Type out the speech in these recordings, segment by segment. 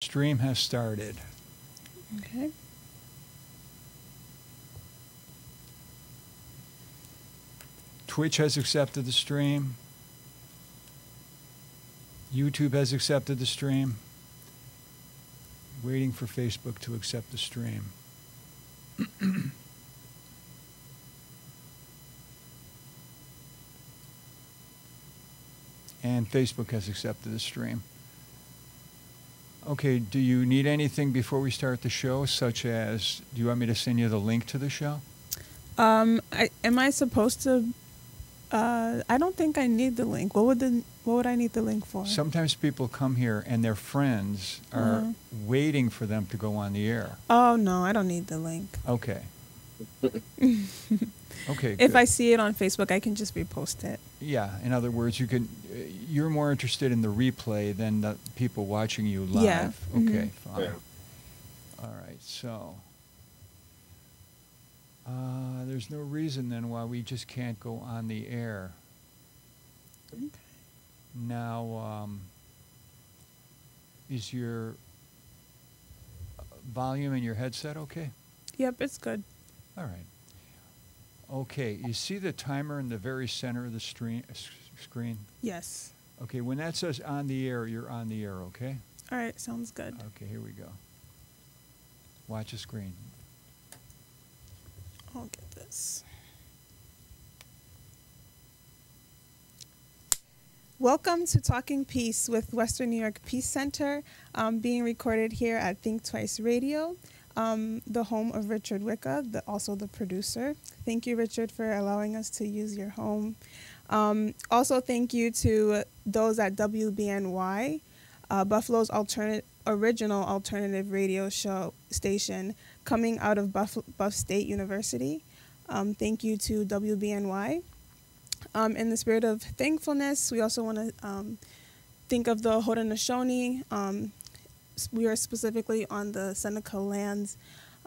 Stream has started. Okay. Twitch has accepted the stream. YouTube has accepted the stream. Waiting for Facebook to accept the stream. And Facebook has accepted the stream. Okay, do you need anything before we start the show, such as, do you want me to send you the link to the show? Am I supposed to? I don't think I need the link. What would I need the link for? Sometimes people come here and their friends are waiting for them to go on the air. Oh no, I don't need the link. Okay. Okay. If good. I see it on Facebook, I can just repost it. Yeah. In other words, you're more interested in the replay than the people watching you live. Yeah. Okay. Fine. Yeah. All right. So. There's no reason then why we just can't go on the air. Okay. Now, is your volume in your headset okay? Yep, it's good. All right. Okay, you see the timer in the very center of the screen? Yes. Okay, when that says on the air, you're on the air, okay? All right, sounds good. Okay, here we go. Watch the screen. I'll get this. Welcome to Talking Peace with Western New York Peace Center, being recorded here at Think Twice Radio, the home of Richard Wicca, also the producer. Thank you, Richard, for allowing us to use your home. Also, thank you to those at WBNY, Buffalo's original alternative radio show station, coming out of Buff State University. Thank you to WBNY. In the spirit of thankfulness, we also want to think of the Haudenosaunee. We are specifically on the Seneca lands,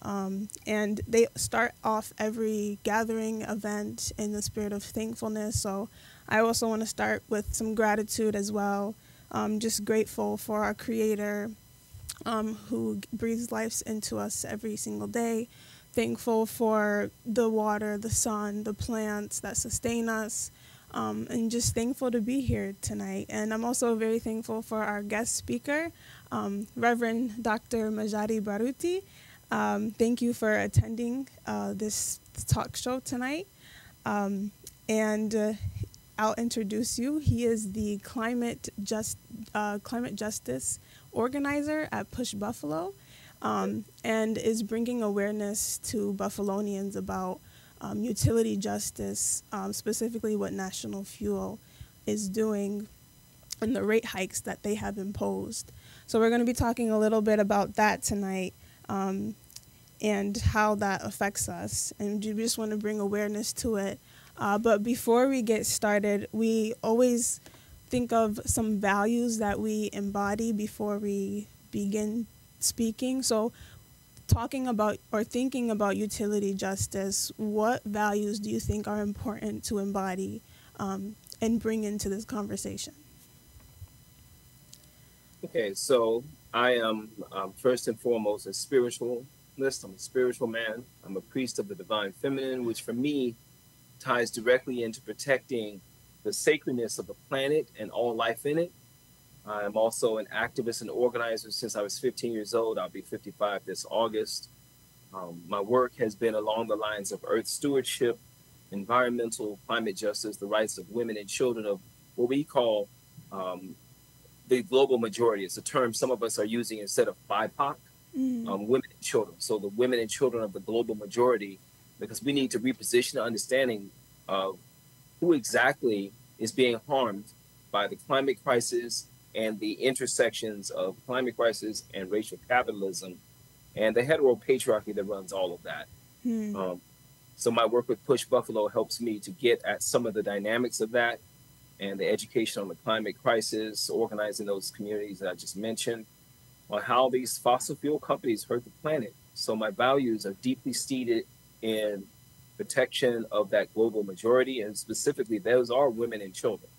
and they start off every gathering event in the spirit of thankfulness. So I also want to start with some gratitude as well. Just grateful for our Creator, who breathes life into us every single day. Thankful for the water, the sun, the plants that sustain us, and just thankful to be here tonight. And I'm also very thankful for our guest speaker, Reverend Dr. Majadi Baruti. Thank you for attending this talk show tonight. And I'll introduce you. He is the climate justice organizer at Push Buffalo, and is bringing awareness to Buffalonians about utility justice, specifically what National Fuel is doing and the rate hikes that they have imposed. So we're going to be talking a little bit about that tonight, and how that affects us. And we just want to bring awareness to it. But before we get started, we always think of some values that we embody before we begin speaking. So talking about or thinking about utility justice, what values do you think are important to embody and bring into this conversation? Okay, so I am first and foremost a spiritualist. I'm a spiritual man. I'm a priest of the divine feminine, which for me ties directly into protecting the sacredness of the planet and all life in it. I'm also an activist and organizer since I was 15 years old. I'll be 55 this August. My work has been along the lines of earth stewardship, environmental, climate justice, the rights of women and children of what we call the global majority. It's a term some of us are using instead of BIPOC, women and children. So the women and children of the global majority, because we need to reposition the understanding of who exactly is being harmed by the climate crisis and the intersections of climate crisis and racial capitalism and the heteropatriarchy that runs all of that. So my work with Push Buffalo helps me to get at some of the dynamics of that and the education on the climate crisis, organizing those communities that I just mentioned, on how these fossil fuel companies hurt the planet. So my values are deeply seated in protection of that global majority, and specifically those are women and children,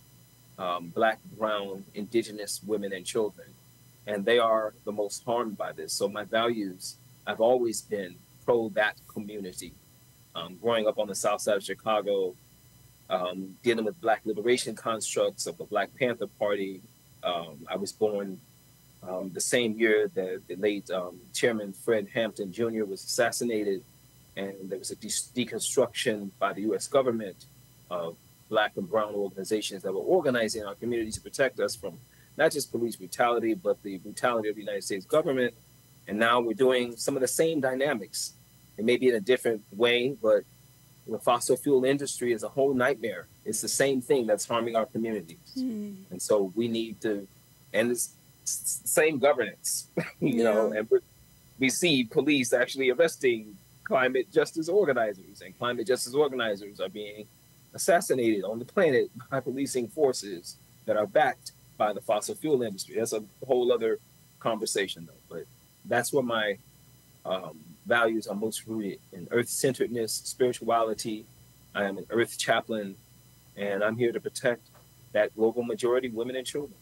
Black, brown, indigenous women and children. and they are the most harmed by this. So my values, I've always been pro that community. Growing up on the south side of Chicago, dealing with Black liberation constructs of the Black Panther Party. I was born the same year that the late Chairman Fred Hampton Jr. was assassinated, and there was a deconstruction by the U.S. government of Black and brown organizations that were organizing our community to protect us from not just police brutality, but the brutality of the United States government. And now we're doing some of the same dynamics. It may be in a different way, but the fossil fuel industry is a whole nightmare. It's the same thing that's harming our communities. And so we need to, and it's same governance, you know, and we see police actually arresting climate justice organizers, and climate justice organizers are being assassinated on the planet by policing forces that are backed by the fossil fuel industry. That's a whole other conversation, though. But that's where my values are most rooted in earth-centeredness, spirituality. I am an earth chaplain, and I'm here to protect that global majority, women and children.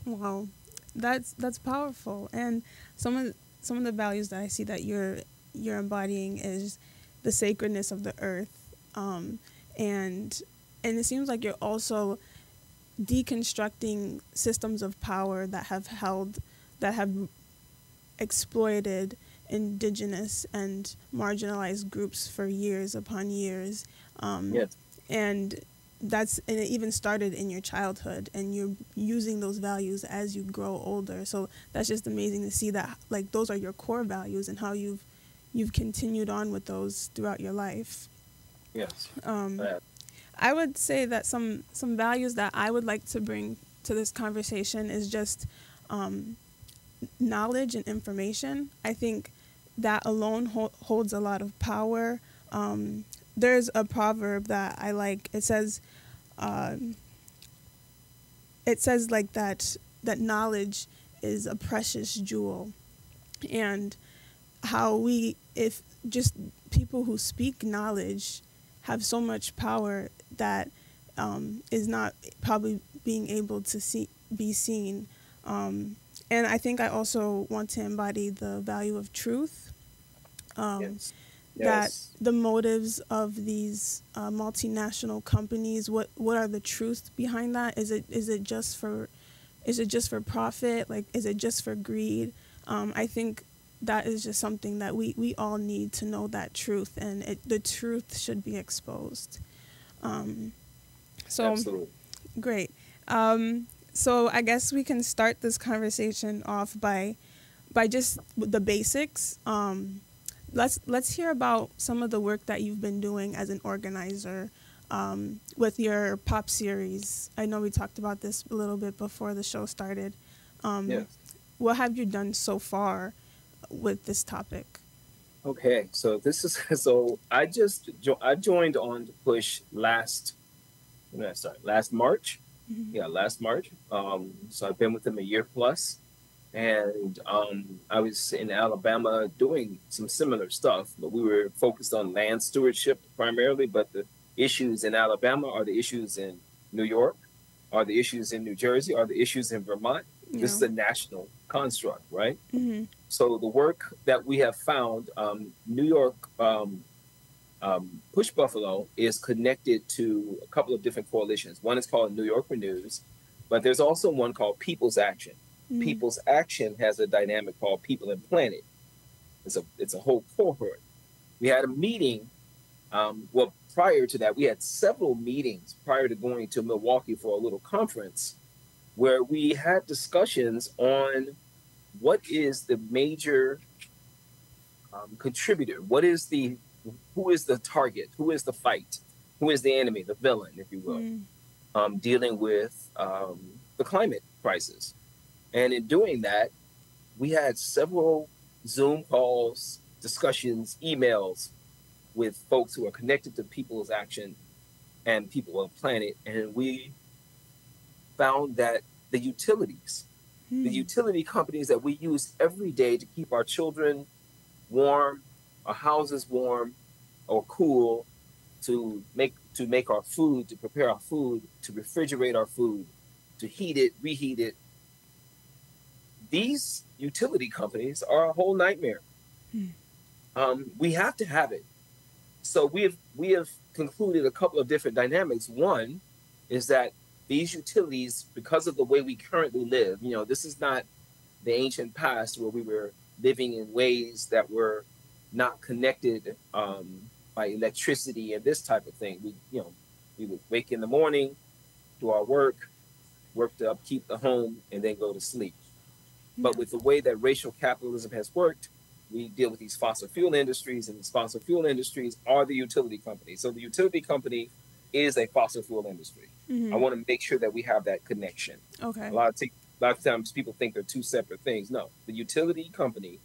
Wow, that's powerful. And some of the values that I see that you're embodying is the sacredness of the earth, and it seems like you're also deconstructing systems of power that have exploited indigenous and marginalized groups for years upon years. Yes. And it even started in your childhood, and you're using those values as you grow older. So that's just amazing to see that, like, those are your core values and how you've continued on with those throughout your life. Yes. I would say that some values that I would like to bring to this conversation is just knowledge and information. I think that alone holds a lot of power. There's a proverb that I like. It says like that knowledge is a precious jewel, and how if just people who speak knowledge have so much power that is not probably being able to be seen. And I think I also want to embody the value of truth. Yes. That the motives of these multinational companies, what are the truths behind that? Is it just for profit? Like, is it just for greed? I think that is just something that we all need to know, that truth, and the truth should be exposed. So Absolutely. Great. So I guess we can start this conversation off by just the basics. Let's hear about some of the work that you've been doing as an organizer with your pop series. I know we talked about this a little bit before the show started. Yes. What have you done so far with this topic? Okay, so I joined on to push last March. Mm-hmm. Yeah, last March. So I've been with them a year plus. And I was in Alabama doing some similar stuff, but we were focused on land stewardship primarily. But the issues in Alabama are the issues in New York, are the issues in New Jersey, are the issues in Vermont. Yeah. This is a national construct, right? Mm-hmm. So the work that we have found, New York Push Buffalo is connected to a couple of different coalitions. One is called New York Renews, but there's also one called People's Action. Mm-hmm. People's Action has a dynamic called People and Planet. It's a whole cohort. We had a meeting. Prior to that, we had several meetings prior to going to Milwaukee for a little conference where we had discussions on what is the major contributor? Who is the target? Who is the fight? Who is the enemy, the villain, if you will, dealing with the climate crisis? And in doing that, we had several Zoom calls, discussions, emails with folks who are connected to People's Action and People on the Planet. And we found that the utility companies that we use every day to keep our children warm, our houses warm or cool, to make our food, to prepare our food, to refrigerate our food, to heat it, reheat it, these utility companies are a whole nightmare. We have to have it. So we have concluded a couple of different dynamics. One is that these utilities, because of the way we currently live, this is not the ancient past where we were living in ways that were not connected by electricity and this type of thing. We would wake in the morning, do our work to upkeep the home, and then go to sleep. But with the way that racial capitalism has worked, we deal with these fossil fuel industries, and these fossil fuel industries are the utility company. So the utility company is a fossil fuel industry. I want to make sure that we have that connection. Okay. A lot of times people think they're two separate things. No, the utility company,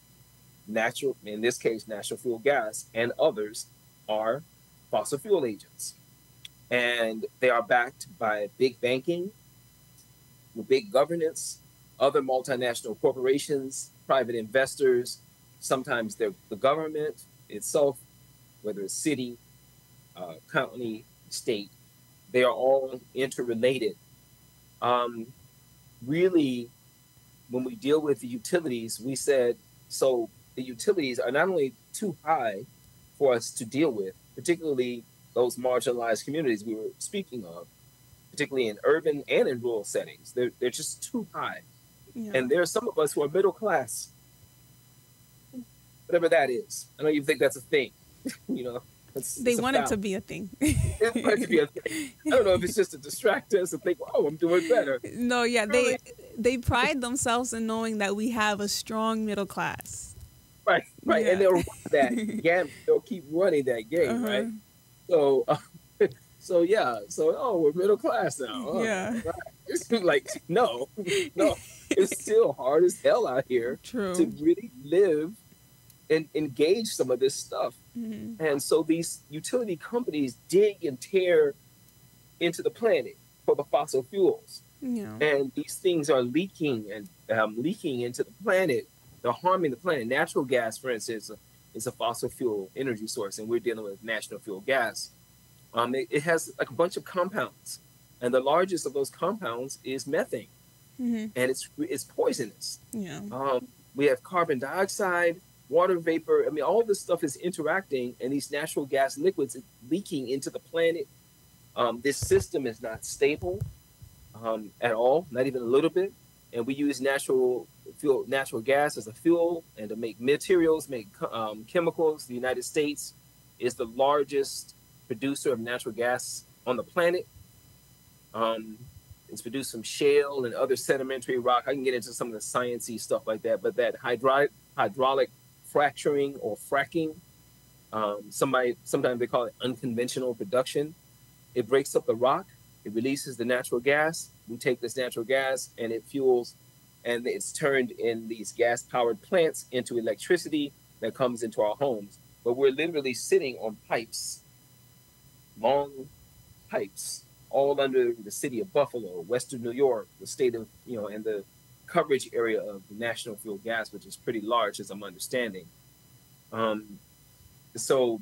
in this case, natural fuel gas, and others are fossil fuel agents. And they are backed by big banking, with big governance, other multinational corporations, private investors. Sometimes they're the government itself, whether it's city, county, state. They are all interrelated. Really, when we deal with the utilities, we said, so the utilities are not only too high for us to deal with, particularly those marginalized communities we were speaking of, particularly in urban and in rural settings. They're just too high. Yeah. And there are some of us who are middle class, whatever that is. I know you think that's a thing, They want it to be a thing. They want it to be a thing. I don't know if it's just to distract us and think, oh, I'm doing better. No, yeah, really? They pride themselves in knowing that we have a strong middle class. Right, yeah. And they'll run that game. They'll keep running that game, right? So we're middle class now. Oh, yeah. Right. It's like, no, it's still hard as hell out here to really live and engage some of this stuff. And so these utility companies dig and tear into the planet for the fossil fuels. Yeah. And these things are leaking into the planet. They're harming the planet. Natural gas, for instance, is a fossil fuel energy source, and we're dealing with natural fuel gas. It has like a bunch of compounds, and the largest of those compounds is methane, and it's poisonous. Yeah. We have carbon dioxide, water vapor. I mean, all this stuff is interacting, and these natural gas liquids are leaking into the planet. This system is not stable at all, not even a little bit. And we use natural gas as a fuel and to make materials, make chemicals. The United States is the largest producer of natural gas on the planet. It's produced from shale and other sedimentary rock. I can get into some of the sciencey stuff like that, but that hydraulic fracturing or fracking, sometimes they call it unconventional production. It breaks up the rock. It releases the natural gas. We take this natural gas and it fuels, and it's turned in these gas-powered plants into electricity that comes into our homes. But we're literally sitting on pipes, long pipes, all under the city of Buffalo, Western New York, the state of, and the coverage area of national fuel gas, which is pretty large, as I'm understanding. So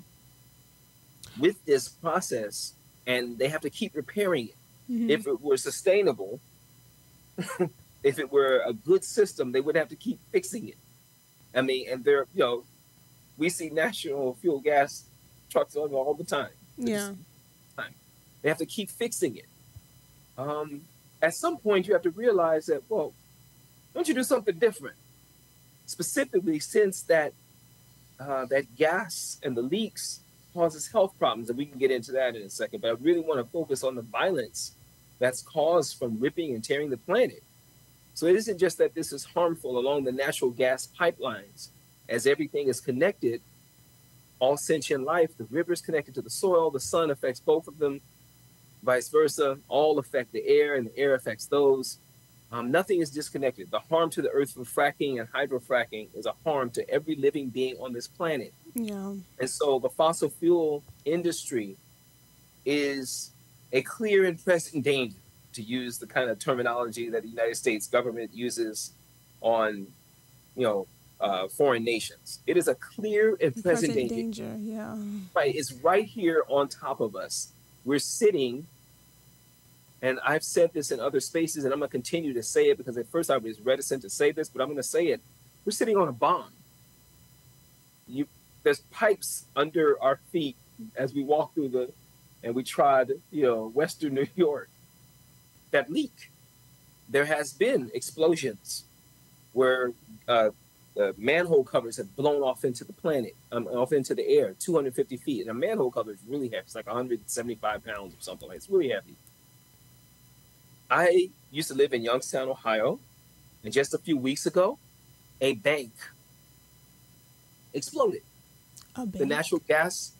with this process, and they have to keep repairing it. If it were sustainable, if it were a good system, they would have to keep fixing it. I mean, and we see national fuel gas trucks on all the time. Yeah. They have to keep fixing it. At some point, you have to realize that, well, don't you do something different? Specifically, since that gas and the leaks causes health problems, and we can get into that in a second, but I really want to focus on the violence that's caused from ripping and tearing the planet. So it isn't just that this is harmful along the natural gas pipelines. As everything is connected, all sentient life, the river's connected to the soil, the sun affects both of them, vice versa, all affect the air, and the air affects those. Nothing is disconnected. The harm to the earth from fracking and hydrofracking is a harm to every living being on this planet. Yeah. And so the fossil fuel industry is a clear and present danger, to use the kind of terminology that the United States government uses on, foreign nations. It is a clear and present danger. Yeah. Right. It's right here on top of us. We're sitting And I've said this in other spaces, and I'm going to continue to say it because at first I was reticent to say this, but I'm going to say it. We're sitting on a bomb. There's pipes under our feet as we walk through and we trod, Western New York that leak. There has been explosions where manhole covers have blown off into the planet, off into the air, 250 feet. And a manhole cover is really heavy. It's like 175 pounds or something like that. It's really heavy. I used to live in Youngstown, Ohio, and just a few weeks ago, a bank exploded. The natural gas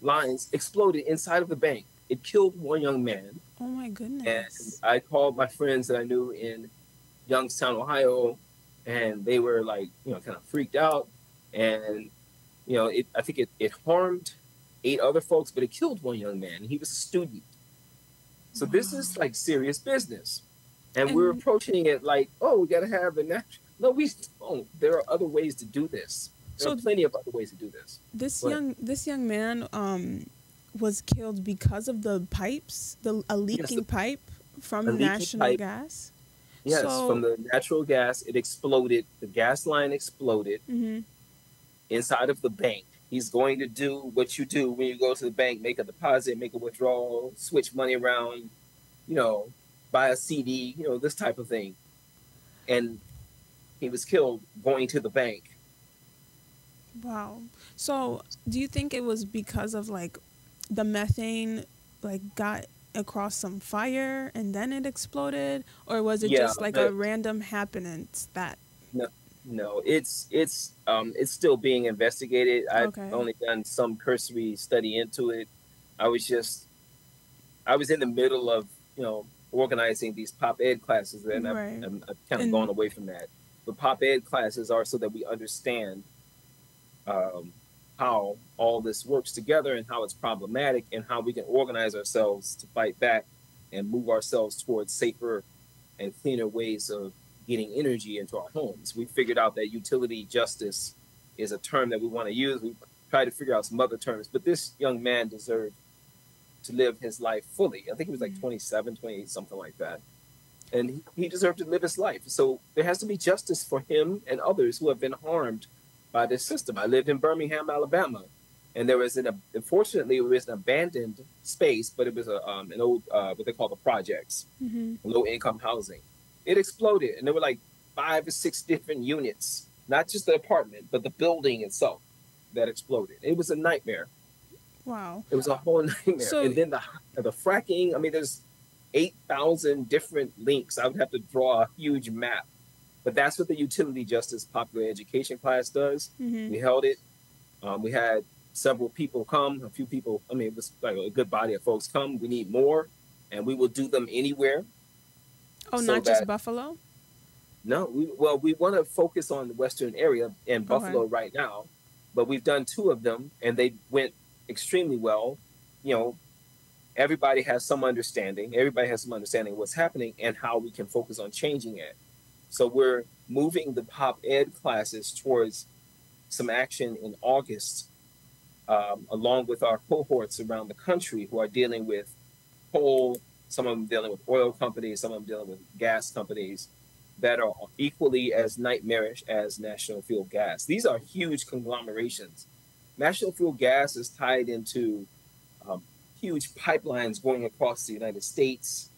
lines exploded inside of the bank. It killed one young man. Oh my goodness. And I called my friends that I knew in Youngstown, Ohio, and they were like, kind of freaked out. And, I think it harmed 8 other folks, but it killed one young man. He was a student. So this is like serious business. And we're approaching it like, oh, we got to have the natural. No, we don't. There are other ways to do this. There are plenty of other ways to do this. This young man was killed because of the pipes, a leaking pipe from natural gas. Yes, from the natural gas, it exploded. The gas line exploded inside of the bank. He's going to do what you do when you go to the bank, make a deposit, make a withdrawal, switch money around, buy a CD, this type of thing. And he was killed going to the bank. Wow. So do you think it was because of like the methane got across some fire and then it exploded, or was it just like a random happenance that? No, it's still being investigated. I've only done some cursory study into it. I was in the middle of organizing these pop ed classes, and I've kind of gone away from that. But pop ed classes are so that we understand how all this works together and how it's problematic and how we can organize ourselves to fight back and move ourselves towards safer and cleaner ways of getting energy into our homes. We figured out that utility justice is a term that we want to use. We tried to figure out some other terms, but this young man deserved to live his life fully. I think he was like 27, 28, something like that. And he deserved to live his life. So there has to be justice for him and others who have been harmed by this system. I lived in Birmingham, Alabama, and there was unfortunately, it was an abandoned space, but it was an old, what they call the projects, low-income housing. It exploded, and there were like 5 or 6 different units, not just the apartment, but the building itself that exploded. It was a nightmare. Wow. It was a whole nightmare. So, and then the fracking, I mean, there's 8,000 different links. I would have to draw a huge map. But that's what the utility justice popular education class does. We held it. We had several people come, a few people. I mean, it was like a good body of folks come. We need more, and we will do them anywhere. Oh, so not just Buffalo? No, we want to focus on the Western area and Buffalo right now, but we've done 2 of them, and they went extremely well. Everybody has some understanding. Everybody has some understanding of what's happening and how we can focus on changing it. So we're moving the pop ed classes towards some action in August, along with our cohorts around the country who are dealing with coal, some of them dealing with oil companies, some of them dealing with gas companies that are equally as nightmarish as National Fuel Gas. These are huge conglomerations. National Fuel Gas is tied into huge pipelines going across the United States.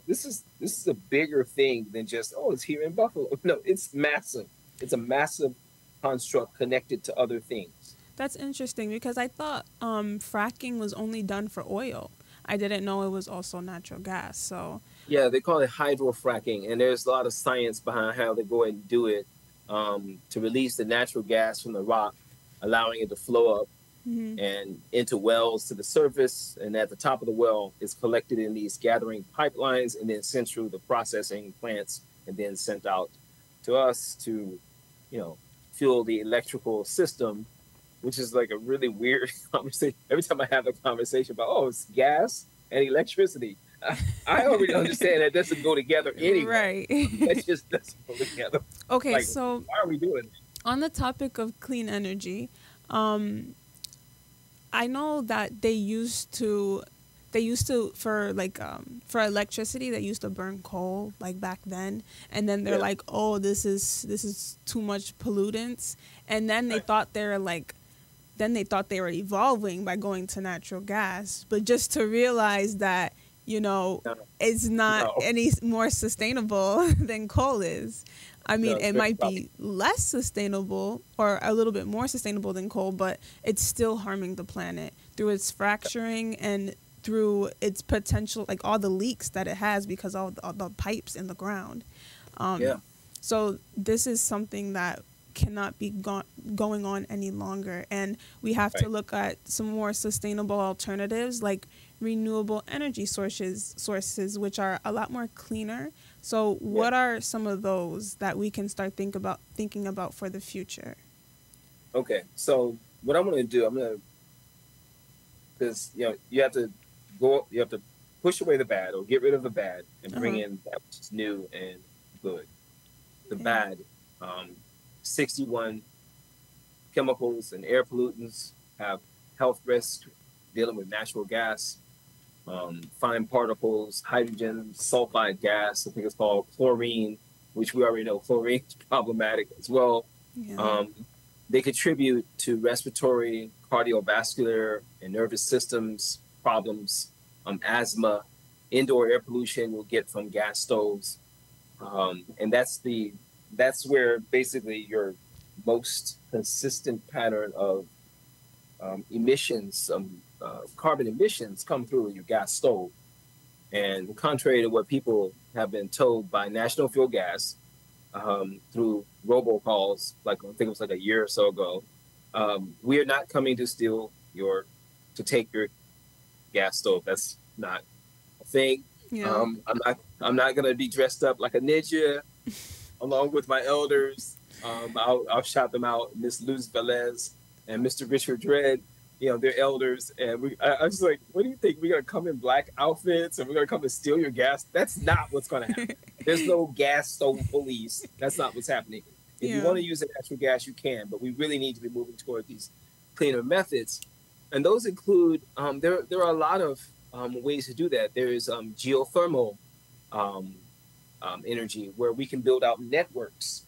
This is a bigger thing than just, it's here in Buffalo. No, it's massive. It's a massive construct connected to other things. That's interesting because I thought fracking was only done for oil. I didn't know it was also natural gas. So yeah, they call it hydrofracking, and there's a lot of science behind how they go ahead and do it to release the natural gas from the rock, allowing it to flow up and into wells to the surface, and at the top of the well is collected in these gathering pipelines and then sent through the processing plants and then sent out to us to, fuel the electrical system, which is like a really weird conversation. Every time I have a conversation about, it's gas and electricity, I already understand that doesn't go together anyway. Right. That just doesn't go together. Okay, so why are we doing it? On the topic of clean energy, I know that they they used to, for electricity, they used to burn coal like back then, and then they're like, oh, this is too much pollutants, and then they thought they were evolving by going to natural gas, but just to realize that, you know, it's not any more sustainable than coal is. I mean, it might be less sustainable or a little bit more sustainable than coal, but it's still harming the planet through its fracturing and through its potential, like all the leaks that it has because of all the pipes in the ground. So this is something that cannot be going on any longer, and we have to look at some more sustainable alternatives like renewable energy sources, which are a lot more cleaner. So what are some of those that we can start thinking about for the future? Okay, so what I'm going to do, because you have to push away the bad or get rid of the bad and bring in that which is new and good. The bad, 61 chemicals and air pollutants have health risks dealing with natural gas, fine particles, hydrogen, sulfide gas, I think it's called chlorine, which we already know chlorine is problematic as well. They contribute to respiratory, cardiovascular, and nervous systems problems, asthma, indoor air pollution you'll get from gas stoves. And that's where basically your most consistent pattern of emissions, carbon emissions come through your gas stove. And contrary to what people have been told by National Fuel Gas through robocalls, like I think it was like a year or so ago, we are not coming to to take your gas stove. That's not a thing. I'm not gonna be dressed up like a ninja along with my elders. I'll shout them out, Miss Luz Velez and Mr. Richard Dredd. They're elders, and I was like, what do you think? We're gonna come in black outfits and we're gonna come and steal your gas? That's not what's gonna happen. There's no gas stove police. That's not what's happening. If you want to use natural gas, you can, but we really need to be moving toward these cleaner methods. And those include, there are a lot of ways to do that. There is geothermal energy, where we can build out networks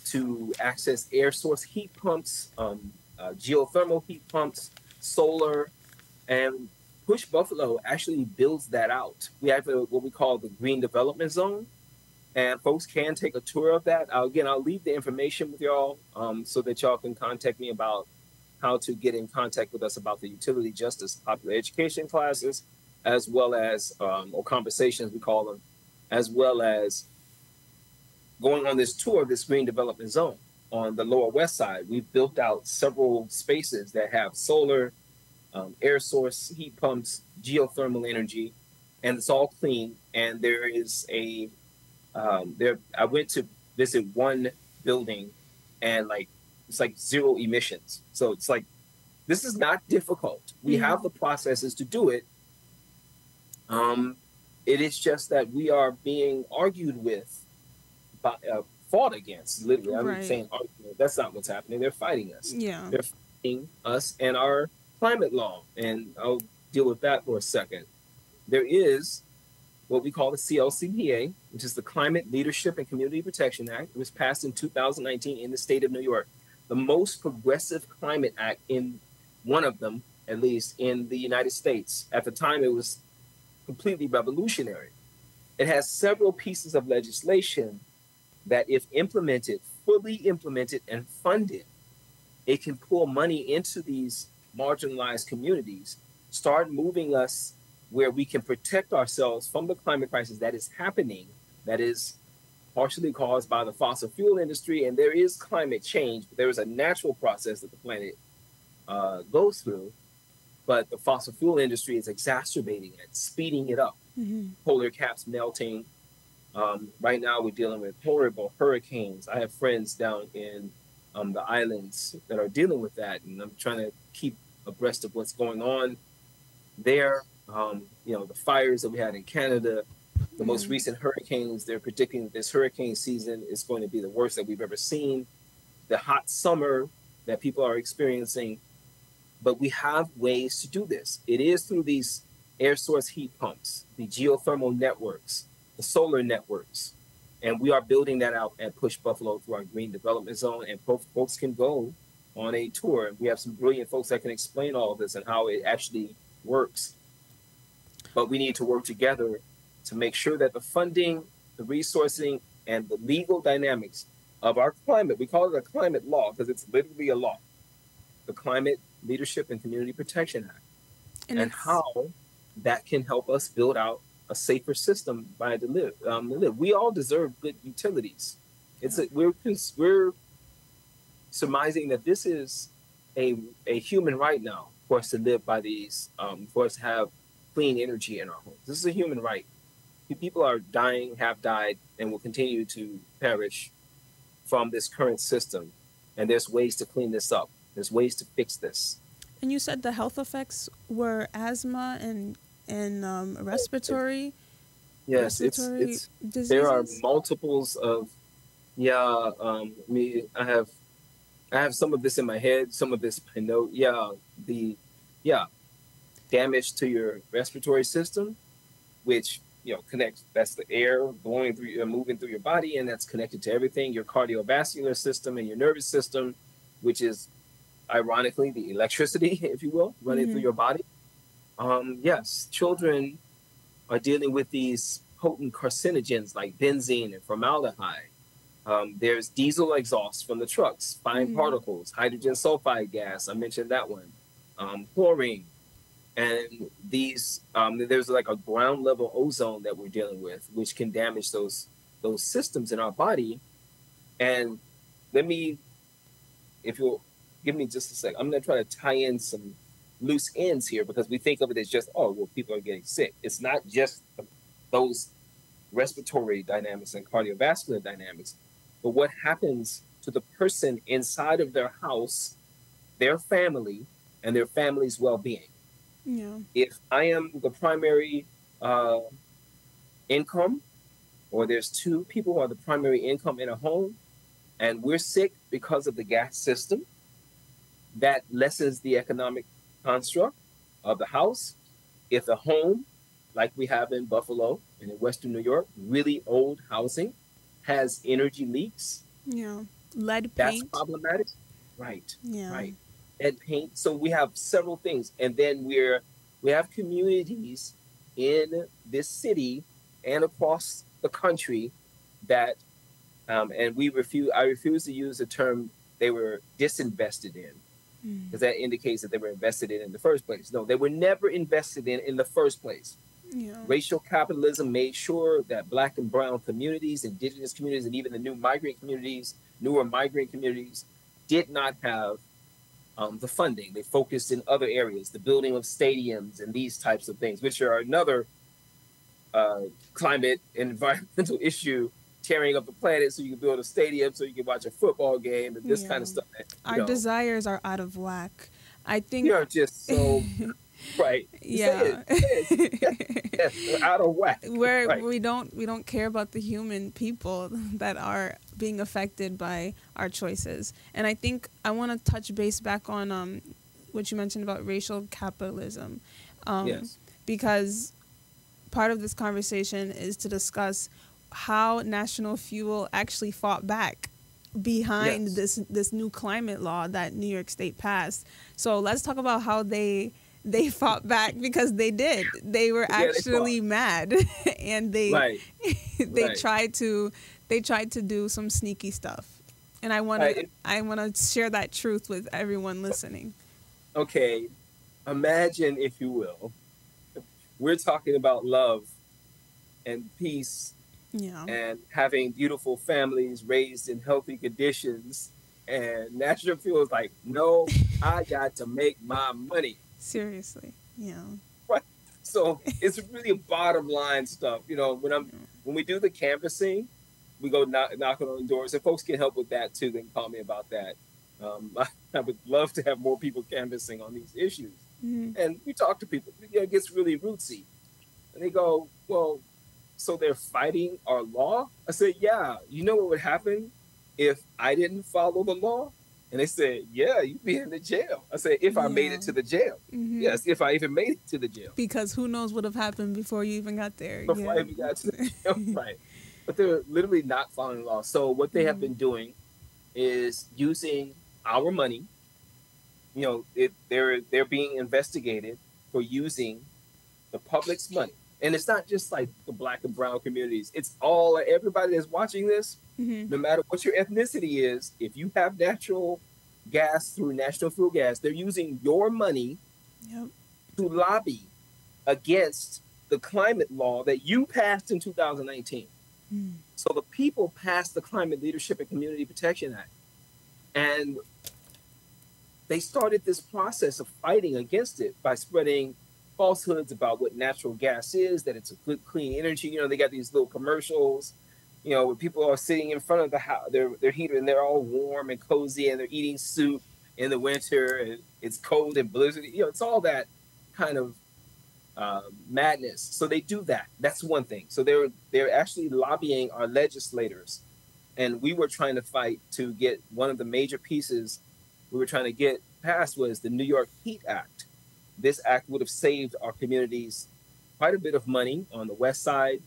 to access air source heat pumps, geothermal heat pumps, solar, and Push Buffalo actually builds that out. We have what we call the Green Development Zone, and folks can take a tour of that. I'll leave the information with y'all so that y'all can contact me about how to get in contact with us about the utility justice popular education classes, as well as, or conversations we call them, as well as going on this tour of this Green Development Zone. On the Lower West Side, we've built out several spaces that have solar, air source heat pumps, geothermal energy, and it's all clean. And there is I went to visit one building, and it's like zero emissions. So it's like, this is not difficult. We have the processes to do it. It is just that we are being argued with, fought against, literally. I'm saying argument. That's not what's happening. They're fighting us. They're fighting us and our climate law. And I'll deal with that for a second. There is what we call the CLCPA, which is the Climate Leadership and Community Protection Act. It was passed in 2019 in the state of New York. The most progressive climate act, in one of them, at least, in the United States. At the time, it was completely revolutionary. It has several pieces of legislation that, if implemented, fully implemented and funded, it can pull money into these marginalized communities, start moving us where we can protect ourselves from the climate crisis that is happening, that is partially caused by the fossil fuel industry. And there is climate change, but there is a natural process that the planet goes through. But the fossil fuel industry is exacerbating it, speeding it up. Polar caps melting. Right now, we're dealing with horrible hurricanes. I have friends down in the islands that are dealing with that, and I'm trying to keep abreast of what's going on there. The fires that we had in Canada, the most recent hurricanes, they're predicting that this hurricane season is going to be the worst that we've ever seen. The hot summer that people are experiencing. But we have ways to do this. It is through these air source heat pumps, the geothermal networks, the solar networks. And we are building that out at Push Buffalo through our Green Development Zone. And folks can go on a tour. We have some brilliant folks that can explain all of this and how it actually works. But we need to work together to make sure that the funding, the resourcing, and the legal dynamics of our climate, we call it a climate law because it's literally a law, the Climate Leadership and Community Protection Act, and how that can help us build out a safer system by to live. We all deserve good utilities. We're surmising that this is a human right now for us to live by these, for us to have clean energy in our homes. This is a human right. People are dying, have died, and will continue to perish from this current system. And there's ways to clean this up. There's ways to fix this. And you said the health effects were asthma and respiratory. Yes, diseases? There are multiples of. I have some of this in my head, some of this I know. Damage to your respiratory system, which connects. That's the air blowing through, moving through your body, and that's connected to everything. Your cardiovascular system and your nervous system, which is ironically the electricity, if you will, running through your body. Yes, children are dealing with these potent carcinogens like benzene and formaldehyde. There's diesel exhaust from the trucks, fine particles, hydrogen sulfide gas. I mentioned that one. Chlorine. And these, there's like a ground level ozone that we're dealing with, which can damage those systems in our body. And if you'll give me just a sec, I'm going to try to tie in some loose ends here because we think of it as just, people are getting sick. It's not just those respiratory dynamics and cardiovascular dynamics, but what happens to the person inside of their house, their family, and their family's well-being. Yeah. If I am the primary income, or there's two people who are the primary income in a home, and we're sick because of the gas system, that lessens the economic construct of the house. If the home, like we have in Buffalo and in Western New York, really old housing, has energy leaks, lead paint, that's problematic. Right. Yeah. Right. Lead paint. So we have several things, and then we have communities in this city and across the country that, and I refuse to use the term they were disinvested in, because that indicates that they were invested in the first place. No, they were never invested in the first place. Yeah. Racial capitalism made sure that Black and brown communities, indigenous communities, and even the newer migrant communities did not have the funding. They focused in other areas, the building of stadiums and these types of things, which are another climate and environmental issue, tearing up the planet so you can build a stadium so you can watch a football game and this kind of stuff. Our desires are out of whack. I think we are just so right. Yeah. Yes, out of whack. We don't care about the human people that are being affected by our choices. And I think I want to touch base back on what you mentioned about racial capitalism. Yes. Because part of this conversation is to discuss how National Fuel actually fought back behind this new climate law that New York State passed. So let's talk about how they fought back, because they did. They were actually mad, and they tried to do some sneaky stuff. And I want to share that truth with everyone listening. Okay, imagine, if you will, we're talking about love and peace. Yeah. And having beautiful families raised in healthy conditions, and National Fuel is like, no, I got to make my money. Seriously, yeah. Right. So it's really bottom line stuff. When we do the canvassing, we go knocking on doors, and folks can help with that too. They can call me about that. I would love to have more people canvassing on these issues. Mm-hmm. And we talk to people. It gets really rootsy, and they go, well, so they're fighting our law? I said, yeah. You know what would happen if I didn't follow the law? And they said, yeah, you'd be in the jail. I said, if I made it to the jail. Yes, if I even made it to the jail. Because who knows what would have happened before you even got there. Before I even got to the jail, right. But they're literally not following the law. So what they have been doing is using our money. You know, they're being investigated for using the public's money. And it's not just like the Black and brown communities. It's everybody that's watching this, no matter what your ethnicity is, if you have natural gas through National Fuel Gas, they're using your money to lobby against the climate law that you passed in 2019. So the people passed the Climate Leadership and Community Protection Act. And they started this process of fighting against it by spreading falsehoods about what natural gas is, that it's a good, clean energy. You know, they got these little commercials, you know, where people are sitting in front of the house, their heater, and they're all warm and cozy, and they're eating soup in the winter, and it's cold and blizzard. You know, it's all that kind of madness. So they do that. That's one thing. So they're actually lobbying our legislators, and we were trying to fight to get one of the major pieces we were trying to get passed was the New York Heat Act. This act would have saved our communities quite a bit of money on the west side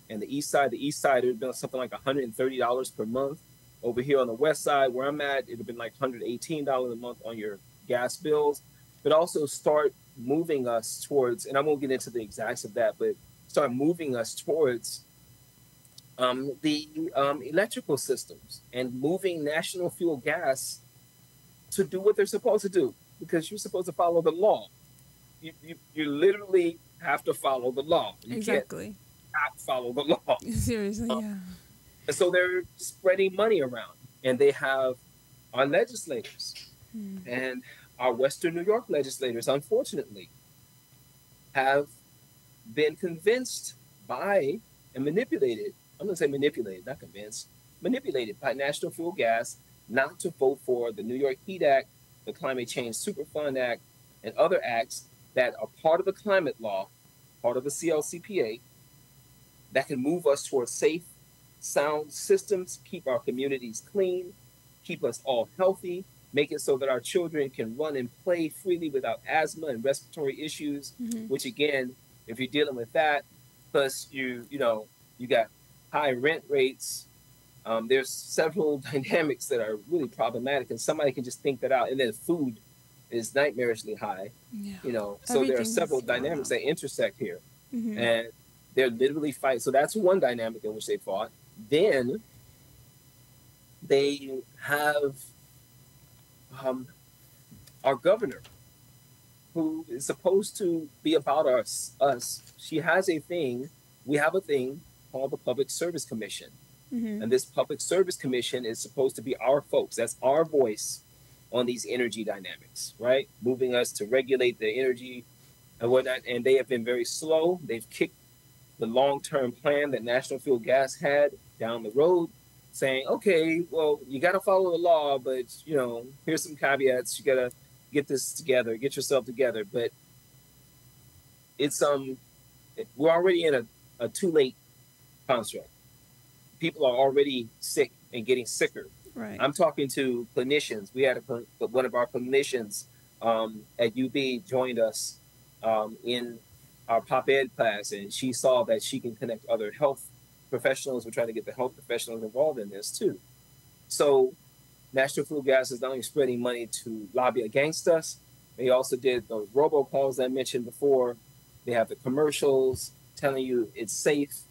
and the east side. The east side, it would have been something like $130 per month. Over here on the west side, where I'm at, it would have been like $118 a month on your gas bills. But also start moving us towards, and I won't get into the exacts of that, but start moving us towards the electrical systems and moving National Fuel Gas to do what they're supposed to do, because you're supposed to follow the law. You literally have to follow the law. You can't not follow the law. Seriously, yeah. And so they're spreading money around, and they have our legislators and our Western New York legislators, unfortunately, have been convinced by and manipulated. I'm going to say manipulated, not convinced. Manipulated by National Fuel Gas not to vote for the New York Heat Act, the Climate Change Superfund Act, and other acts that are part of the climate law, part of the CLCPA, that can move us towards safe, sound systems, keep our communities clean, keep us all healthy, make it so that our children can run and play freely without asthma and respiratory issues, which again, if you're dealing with that, plus you got high rent rates, there's several dynamics that are really problematic, and somebody can just think that out. And then food is nightmarishly high, so there are several dynamics that intersect here, and they're literally fighting. So that's one dynamic in which they fought. Then they have our governor, who is supposed to be about us. She has a thing. We have a thing called the Public Service Commission. And this Public Service Commission is supposed to be our folks. That's our voice on these energy dynamics, right? Moving us to regulate the energy and whatnot. And they have been very slow. They've kicked the long-term plan that National Fuel Gas had down the road, saying, okay, well, you got to follow the law, but, here's some caveats. You got to get this together, get yourself together. But it's, we're already in a too late construct. People are already sick and getting sicker. Right. I'm talking to clinicians. We had one of our clinicians at UB joined us in our pop ed class, and she saw that she can connect other health professionals. We're trying to get the health professionals involved in this too. So National Fuel Gas is not only spreading money to lobby against us, they also did the robocalls I mentioned before. They have the commercials telling you it's safe.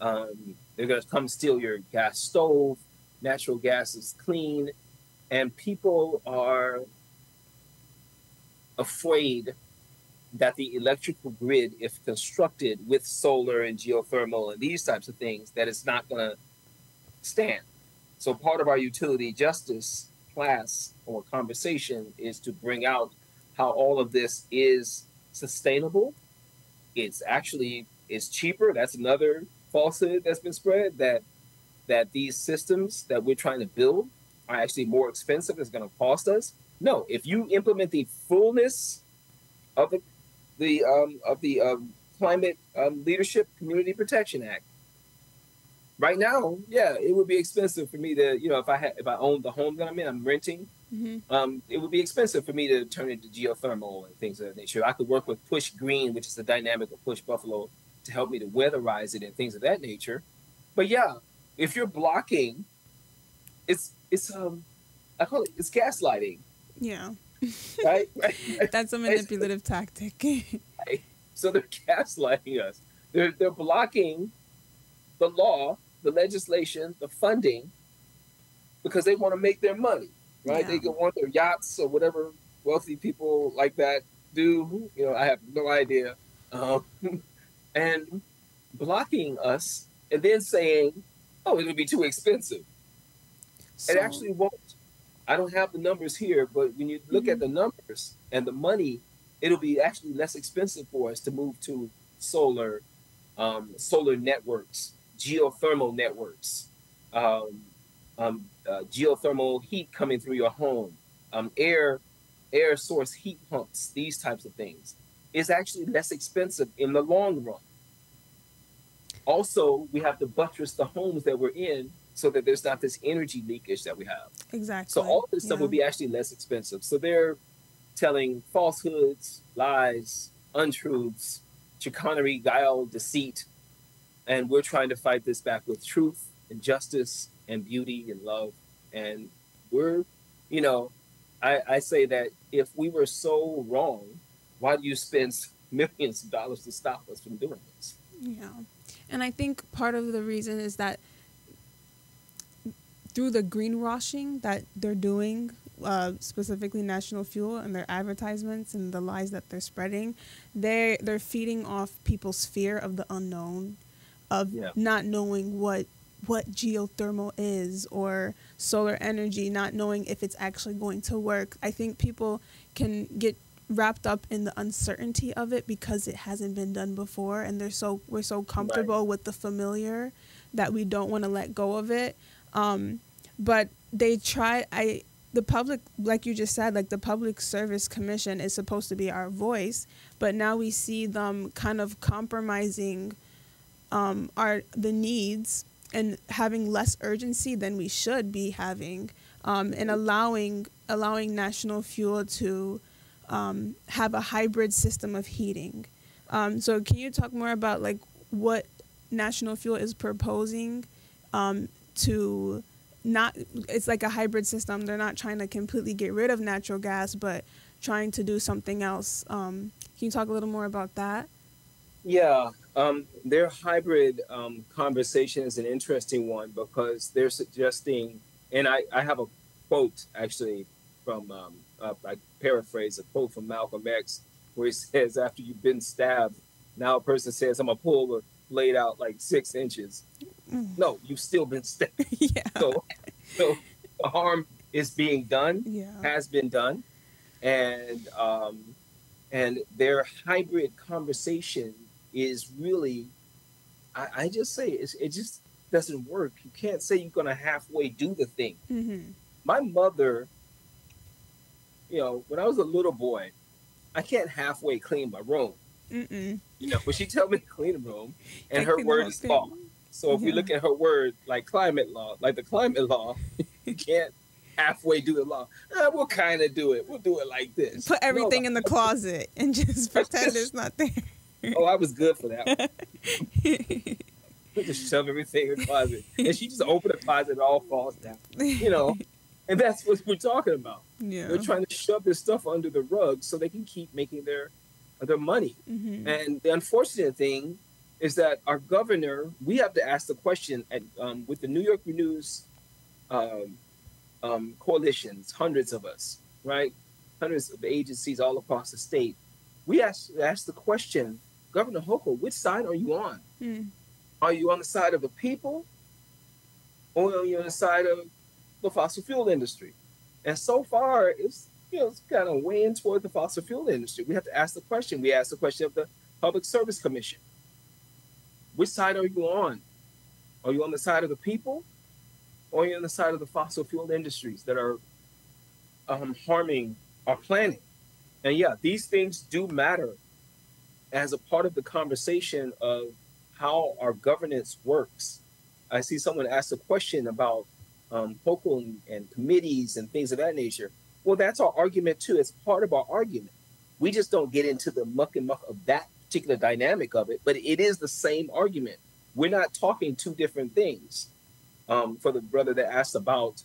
They're going to come steal your gas stove. Natural gas is clean. And people are afraid that the electrical grid, if constructed with solar and geothermal and these types of things, that it's not going to stand. So part of our utility justice class or conversation is to bring out how all of this is sustainable. It's cheaper. That's another falsehood that's been spread, that these systems that we're trying to build are actually more expensive. It's going to cost us. No, if you implement the fullness of the Climate Leadership Community Protection Act, right now, yeah, it would be expensive for me to, if I owned the home that I'm renting, it would be expensive for me to turn it to geothermal and things of that nature. I could work with Push Green, which is the dynamic of Push Buffalo, to help me to weatherize it and things of that nature. But yeah, if you're blocking, it's I call it's gaslighting. Yeah. Right? That's a manipulative tactic. Right? So they're gaslighting us. They're blocking the law, the legislation, the funding, because they want to make their money, right? Yeah. They want their yachts or whatever wealthy people like that do. I have no idea. And blocking us and then saying, oh, it'll be too expensive. So, it actually won't. I don't have the numbers here, but when you look at the numbers and the money, it'll be actually less expensive for us to move to solar networks, geothermal networks, geothermal heat coming through your home, air source heat pumps, these types of things, is actually less expensive in the long run. Also, we have to buttress the homes that we're in so that there's not this energy leakage that we have. Exactly. So all of this stuff would be actually less expensive. So they're telling falsehoods, lies, untruths, chicanery, guile, deceit. And we're trying to fight this back with truth and justice and beauty and love. And we're, I say that if we were so wrong, why do you spend millions of dollars to stop us from doing this? Yeah. And I think part of the reason is that through the greenwashing that they're doing, specifically National Fuel and their advertisements and the lies that they're spreading, they're feeding off people's fear of the unknown, of not knowing what geothermal is or solar energy, not knowing if it's actually going to work. I think people can get wrapped up in the uncertainty of it because it hasn't been done before, and we're so comfortable with the familiar that we don't want to let go of it. But they try. The public, like you just said, like the Public Service Commission is supposed to be our voice, but now we see them kind of compromising the needs and having less urgency than we should be having, and allowing National Fuel to have a hybrid system of heating. So can you talk more about like what National Fuel is proposing to not, it's like a hybrid system. They're not trying to completely get rid of natural gas, but trying to do something else. Can you talk a little more about that? Yeah, their hybrid conversation is an interesting one because they're suggesting, and I have a quote actually from, I paraphrase a quote from Malcolm X, where he says, after you've been stabbed, now a person says, I'm going to pull the blade out like 6 inches. No, you've still been stabbed. Yeah. So the harm is being done, has been done. And their hybrid conversation is really, I just say, it just doesn't work. You can't say you're going to halfway do the thing. My mother, when I was a little boy, I can't halfway clean my room. When she tell me to clean the room, and her word is law. So if we look at her word, like the climate law, you can't halfway do the law. We'll kind of do it. We'll do it like this. Put everything in the closet and just pretend it's not there. Oh, I was good for that one. Just shove everything in the closet. And she just opened the closet, it all falls down. And that's what we're talking about. Yeah. They're trying to shove this stuff under the rug so they can keep making their money. And the unfortunate thing is that our governor, we have to ask the question with the New York Renews coalitions, hundreds of us, right? Hundreds of agencies all across the state. We ask the question, Governor Hochul, which side are you on? Are you on the side of the people, or are you on the side of the fossil fuel industry? And so far, it's kind of weighing toward the fossil fuel industry. We have to ask the question. We ask the question of the Public Service Commission. Which side are you on? Are you on the side of the people, or are you on the side of the fossil fuel industries that are harming our planet? And yeah, these things do matter as a part of the conversation of how our governance works. I see someone ask a question about POCL and committees and things of that nature. Well, that's our argument too. It's part of our argument. We just don't get into the muck and muck of that particular dynamic of it, but it is the same argument. We're not talking two different things. For the brother that asked about,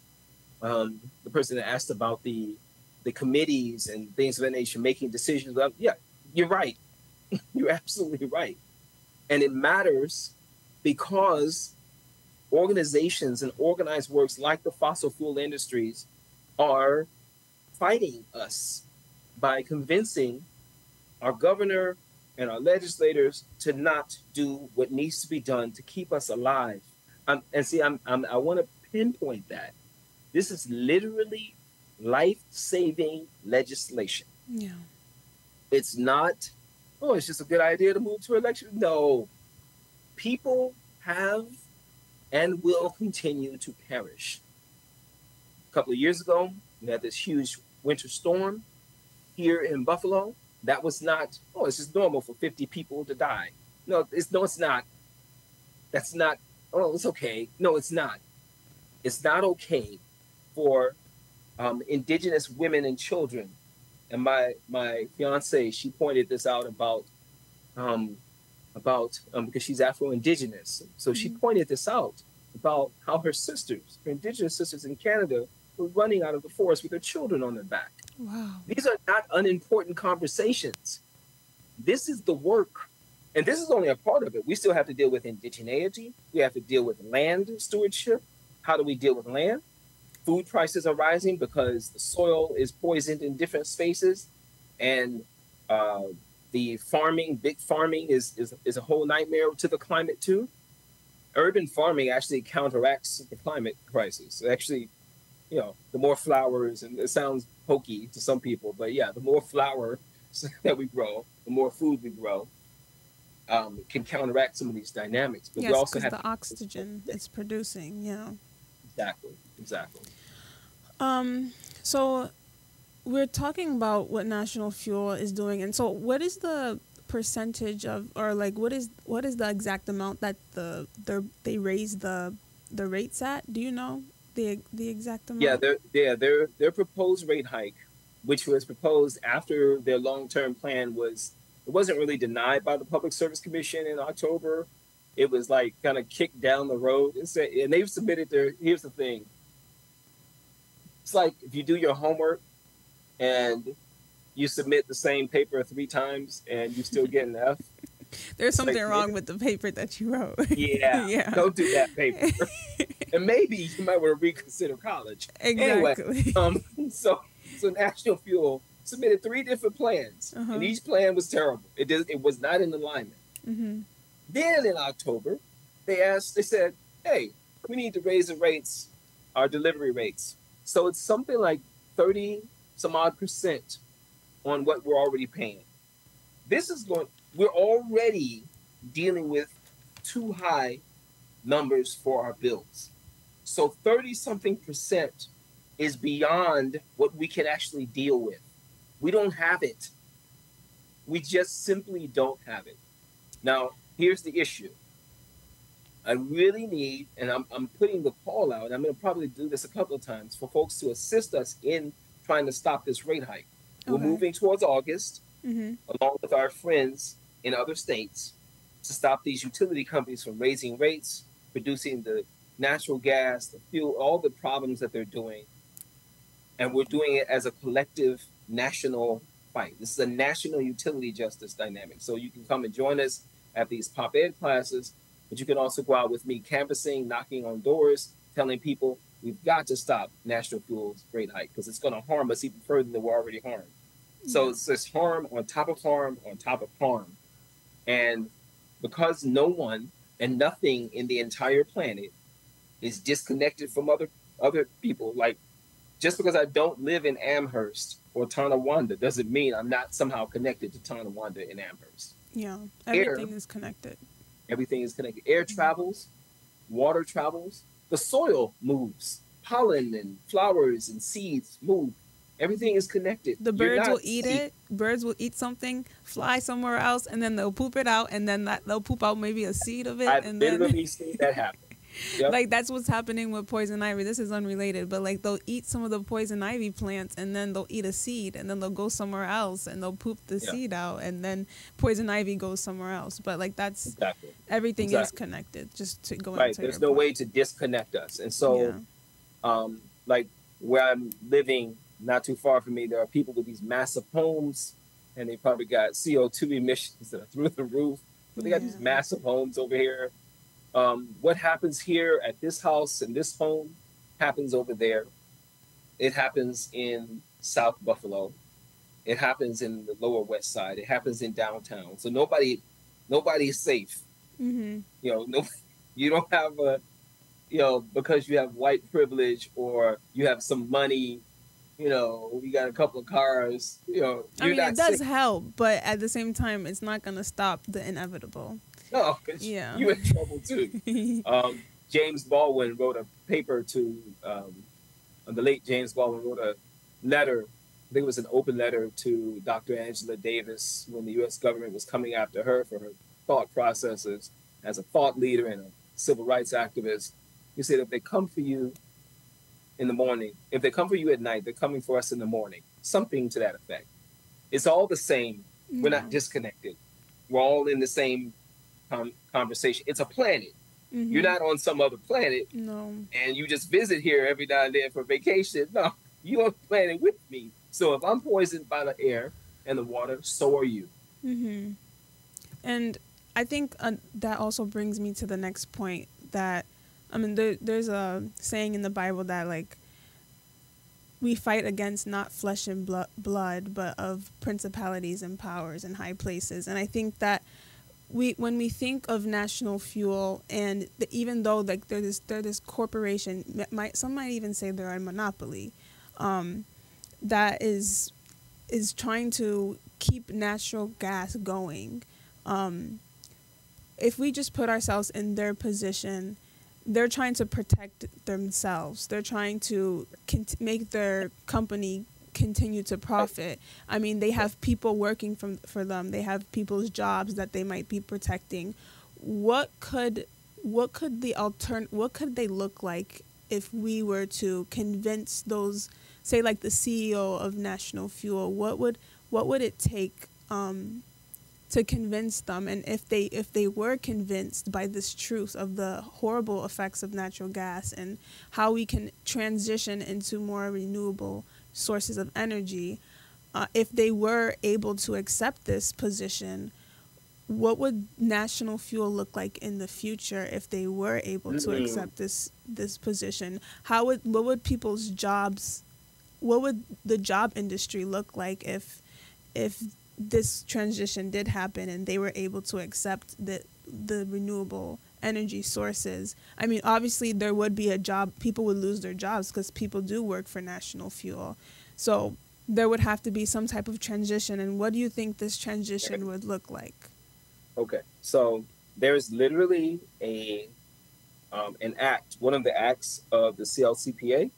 the person that asked about the committees and things of that nature, making decisions. Well, yeah, you're right. You're absolutely right. And it matters because organizations and organized works like the fossil fuel industries are fighting us by convincing our governor and our legislators to not do what needs to be done to keep us alive. I want to pinpoint that. This is literally life-saving legislation. Yeah. It's not, oh, it's just a good idea to move to election. No. People have and will continue to perish. A couple of years ago, we had this huge winter storm here in Buffalo. That was not, oh, it's just normal for 50 people to die. No, it's not. That's not, oh, it's okay. No, it's not. It's not okay for indigenous women and children. And my fiance, she pointed this out about because she's Afro-Indigenous. So she pointed this out about how her sisters, her indigenous sisters in Canada, were running out of the forest with their children on their back. Wow. These are not unimportant conversations. This is the work. And this is only a part of it. We still have to deal with indigeneity. We have to deal with land stewardship. How do we deal with land? Food prices are rising because the soil is poisoned in different spaces. And the farming, big farming is a whole nightmare to the climate too. Urban farming actually counteracts the climate crisis. Actually, you know, the more flowers, and it sounds hokey to some people, but yeah, the more flower that we grow, the more food we grow, can counteract some of these dynamics. But yes, we also because have the oxygen it's producing, yeah. Exactly. So we're talking about what National Fuel is doing, and so what is the percentage of, or like what is the exact amount that they raise the rates at? Do you know the exact amount? Yeah, their proposed rate hike, which was proposed after their long-term plan it wasn't really denied by the Public Service Commission in October. It was like kind of kicked down the road and they've submitted here's the thing. It's like if you do your homework and you submit the same paper 3 times and you still get an F. There's something wrong with the paper that you wrote. Yeah. Don't do that paper. And maybe you might want to reconsider college. Exactly. Anyway, so National Fuel submitted 3 different plans, and each plan was terrible. It was not in alignment. Mm-hmm. Then in October, they said, hey, we need to raise the rates, our delivery rates. So it's something like 30 some odd % on what we're already paying. We're already dealing with too high numbers for our bills. So 30 something % is beyond what we can actually deal with. We don't have it. We just simply don't have it. Now, here's the issue. I really need, and I'm putting the call out, I'm going to probably do this a couple of times, for folks to assist us in trying to stop this rate hike. Okay. We're moving towards August, along with our friends in other states, to stop these utility companies from raising rates, producing the natural gas, the fuel, all the problems that they're doing. And we're doing it as a collective national fight. This is a national utility justice dynamic. So you can come and join us at these pop ed classes, but you can also go out with me canvassing, knocking on doors, telling people we've got to stop National Fuel's rate hike because it's going to harm us even further than we're already harmed. Yeah. So it's this harm on top of harm on top of harm. And because no one and nothing in the entire planet is disconnected from other people, like just because I don't live in Amherst or Tonawanda doesn't mean I'm not somehow connected to Tonawanda and Amherst. Yeah, everything is connected. Everything is connected. Air travels, water travels, the soil moves, pollen and flowers and seeds move. Everything is connected. The birds will eat it. Birds will eat something, fly somewhere else, and then they'll poop it out, and then they'll poop out maybe a seed of it. I've literally seen that happen. Yep. Like that's what's happening with poison ivy. This is unrelated, but like they'll eat some of the poison ivy plants and then they'll eat a seed and then they'll go somewhere else and they'll poop the seed out and then poison ivy goes somewhere else. But like that's everything is connected. Just to go into There's no way to disconnect us. And so, like where I'm living, not too far from me, there are people with these massive homes, and they probably got CO2 emissions that are through the roof. But they got these massive homes over here. What happens here at this house and this home happens over there. It happens in South Buffalo. It happens in the Lower West Side. It happens in downtown. So nobody's safe. Mm-hmm. You know, no, you don't have a, you know, because you have white privilege or you have some money, you know, you got a couple of cars, you know. I mean, it does help, but at the same time, it's not going to stop the inevitable. No, because you're in trouble too. James Baldwin wrote a paper to, the late James Baldwin wrote a letter, I think it was an open letter to Dr. Angela Davis when the U.S. government was coming after her for her thought processes as a thought leader and a civil rights activist. He said, if they come for you in the morning, if they come for you at night, they're coming for us in the morning. Something to that effect. It's all the same. Yeah. We're not disconnected. We're all in the same conversation. It's a planet. Mm-hmm. You're not on some other planet. No. And you just visit here every now and then for vacation. No, you're on the planet with me. So if I'm poisoned by the air and the water, so are you. Mm-hmm. And I think that also brings me to the next point that, I mean, there's a saying in the Bible that, like, we fight against not flesh and blood, but of principalities and powers and high places. And I think that when we think of National Fuel, and even though like they're this corporation, some might even say they're a monopoly, that is trying to keep natural gas going. If we just put ourselves in their position, they're trying to protect themselves. They're trying to make their company continue to profit. I mean, they have people working for them. They have people's jobs that they might be protecting. What could they look like if we were to convince those, say, like the CEO of National Fuel? What would it take to convince them? And if they were convinced by this truth of the horrible effects of natural gas and how we can transition into more renewable sources of energy, if they were able to accept this position, what would National Fuel look like in the future if they were able to accept this position? What would people's jobs, what would the job industry look like if this transition did happen and they were able to accept the renewable energy sources? I mean, obviously there would be a job, people would lose their jobs because people do work for National Fuel. So there would have to be some type of transition. And what do you think this transition would look like? Okay, so there's literally an act, one of the acts of the CLCPA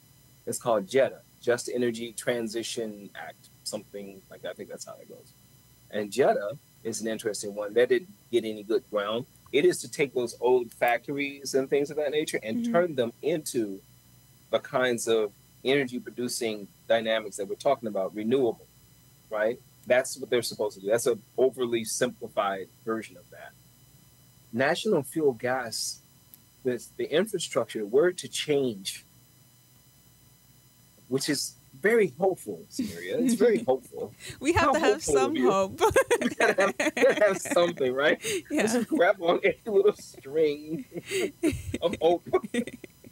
is called JETA, Just Energy Transition Act, something like that. I think that's how it goes. And JETA is an interesting one. That didn't get any good ground. It is to take those old factories and things of that nature and turn them into the kinds of energy producing dynamics that we're talking about, renewable, right? That's what they're supposed to do. That's an overly simplified version of that. National Fuel Gas, the infrastructure, were to change, which is very hopeful, Samaria. It's very hopeful. We have to have some hope. We gotta have something, right? Yeah. Let's just grab on every little string of hope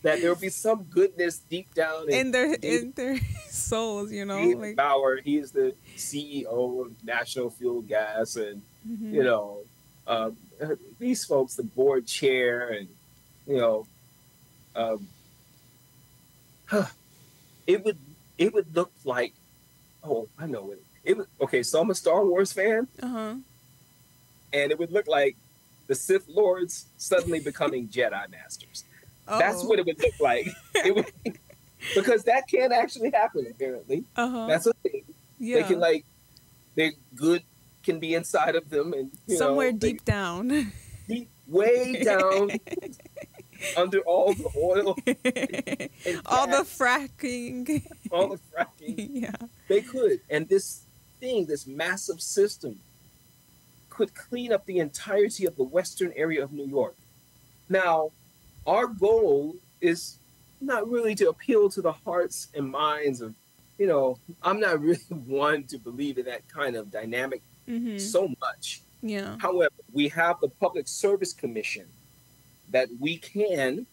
that there will be some goodness deep down in their souls, you know. David Bauer, he is the CEO of National Fuel Gas, and you know, these folks, the board chair, and you know, it would look like, oh, I know it would. Okay, so I'm a Star Wars fan, and it would look like the Sith Lords suddenly becoming Jedi Masters. That's what it would look like. It would, because that can actually happen, apparently. That's a thing. Yeah. They can, like, their good can be inside of them, and somewhere deep down. Deep, way down. under all the oil and All the gas, fracking. all the fracking. Yeah. They could. And this thing, this massive system, could clean up the entirety of the western area of New York. Now, our goal is not really to appeal to the hearts and minds of, I'm not really one to believe in that kind of dynamic so much. Yeah. However, we have the Public Service Commission that we can